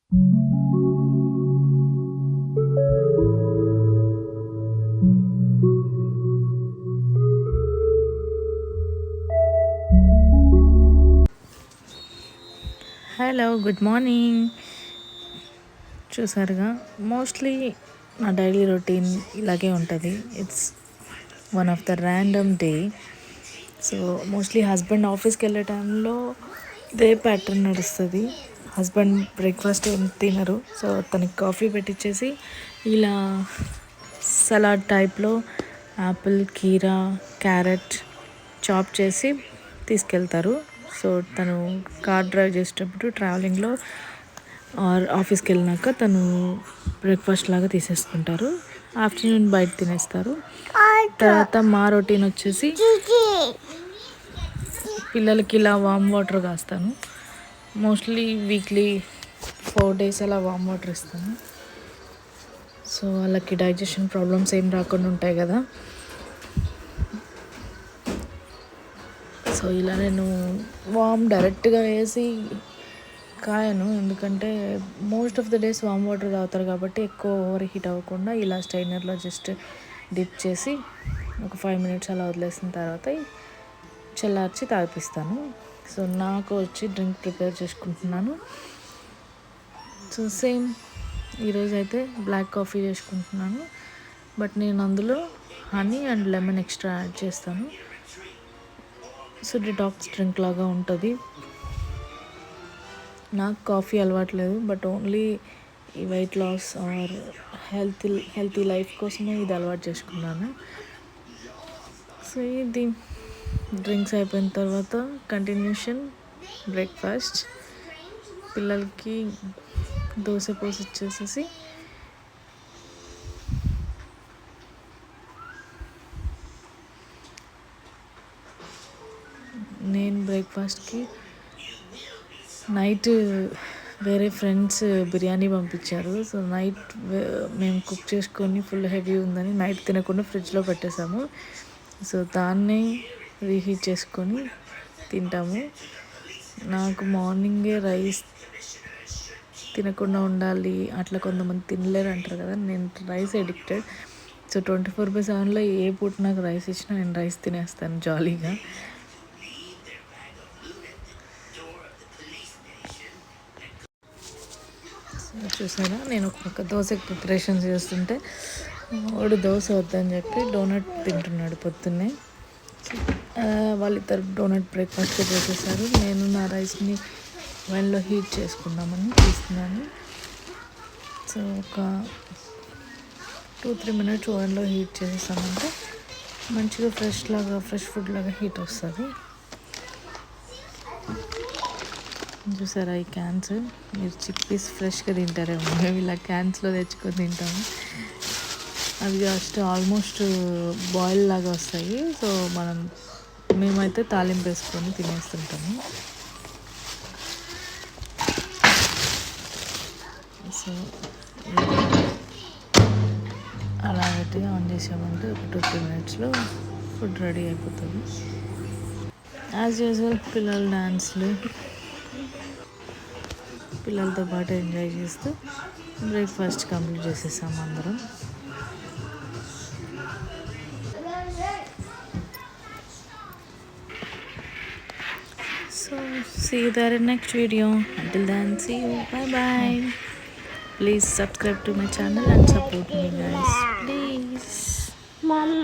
Hello, good morning. చూసారుగా, mostly నా daily routine ఇలాగే ఉంటుంది. It's one of the random day. So mostly husband ఆఫీస్కి వెళ్ళే టైంలో ఇదే ప్యాటర్న్ నడుస్తుంది. హస్బెండ్ బ్రేక్ఫాస్ట్ ఏం తినరు, సో తనకి కాఫీ పెట్టించేసి ఇలా సలాడ్ టైప్లో యాపిల్, కీరా, క్యారెట్ చాప్ చేసి తీసుకెళ్తారు. సో తను కార్ డ్రైవ్ చేసేటప్పుడు ట్రావెలింగ్లో ఆర్ ఆఫీస్కి వెళ్ళినాక తను బ్రేక్ఫాస్ట్ లాగా తీసేసుకుంటారు. ఆఫ్టర్నూన్ బయట తినేస్తారు. తర్వాత మా రొటీన్ వచ్చేసి పిల్లలకి ఇలా వామ్ వాటర్ కాస్తాను. మోస్ట్లీ వీక్లీ 4 days అలా వామ్ వాటర్ ఇస్తాను. సో వాళ్ళకి డైజెషన్ ప్రాబ్లమ్స్ ఏం రాకుండా ఉంటాయి కదా. సో ఇలా నేను వామ్ డైరెక్ట్గా వేసి కాయను, ఎందుకంటే most of the days warm water తాగుతారు కాబట్టి ఎక్కువ ఓవర్ హీట్ అవ్వకుండా ఇలా స్ట్రైనర్లో జస్ట్ డిప్ చేసి ఒక 5 minutes అలా వదిలేసిన తర్వాత చల్లార్చి తాగిపిస్తాను. సో నాకు వచ్చి డ్రింక్ ప్రిపేర్ చేసుకుంటున్నాను. సో సేమ్ ఈరోజు అయితే బ్లాక్ కాఫీ చేసుకుంటున్నాను, బట్ నేను అందులో honey and lemon extra add చేస్తాను. సో డిటాక్స్ డ్రింక్ లాగా ఉంటుంది. నాకు కాఫీ అలవాట్లేదు, బట్ ఓన్లీ ఈ weight loss or healthy life కోసమే ఇది అలవాటు చేసుకున్నాను. సో ఇది డ్రింక్స్ అయిపోయిన తర్వాత కంటిన్యూషన్ బ్రేక్ఫాస్ట్. పిల్లలకి దోశ పోసి ఇచ్చేసేసి నేను బ్రేక్ఫాస్ట్కి నైట్ వేరే ఫ్రెండ్స్ బిర్యానీ పంపించారు. సో నైట్ మేము కుక్ చేసుకొని ఫుల్ హెవీ ఉందని నైట్ తినకుండా ఫ్రిడ్జ్లో పెట్టేసాము. సో దాన్ని రీహీట్ చేసుకొని తింటాము. నాకు మార్నింగే రైస్ తినకుండా ఉండాలి, అట్లా కొంతమంది తినలేరు అంటారు కదా. నేను రైస్ ఎడిక్టెడ్. సో 24/7లో ఏ పూట నాకు రైస్ ఇచ్చినా నేను రైస్ తినేస్తాను జాలీగా. చూసారా, నేను ఒక దోశకి ప్రిపరేషన్ చేస్తుంటే వాడు దోశ వద్దని చెప్పి డోనట్ తింటున్నాడు పొద్దున్నే. వాళ్ళిద్దరు డోనట్ బ్రేక్ఫాస్ట్ చేసేసారు. నేను నా రైస్ని వైన్లో హీట్ చేసుకుందామని తీస్తున్నాను. సో ఒక 2-3 minutes ఓవెన్లో హీట్ చేసేసామంటే మంచిగా ఫ్రెష్ ఫుడ్ లాగా హీట్ వస్తుంది. చూసారా ఈ క్యాన్స్, మీరు చిప్పీస్ ఫ్రెష్గా తింటారేమో, మేము ఇలా క్యాన్స్లో తెచ్చుకొని తింటాము. అవి జస్ట్ ఆల్మోస్ట్ బాయిల్ లాగా వస్తాయి. సో మేమైతే తాలింపు వేసుకొని తినేస్తుంటాము. సో అలా గట్టిగా ఆన్ చేసామంటే ఒక 2-3 minutesలో ఫుడ్ రెడీ అయిపోతుంది. యాజ్ యూజువల్ పిల్లల డాన్స్లు, పిల్లలతో పాటు ఎంజాయ్ చేస్తూ బ్రేక్ఫాస్ట్ కంప్లీట్ చేసేసాము అందరం. So see you there in next video. Until then, see you. Bye bye. Please subscribe to my channel and support me, guys. Please. Mom.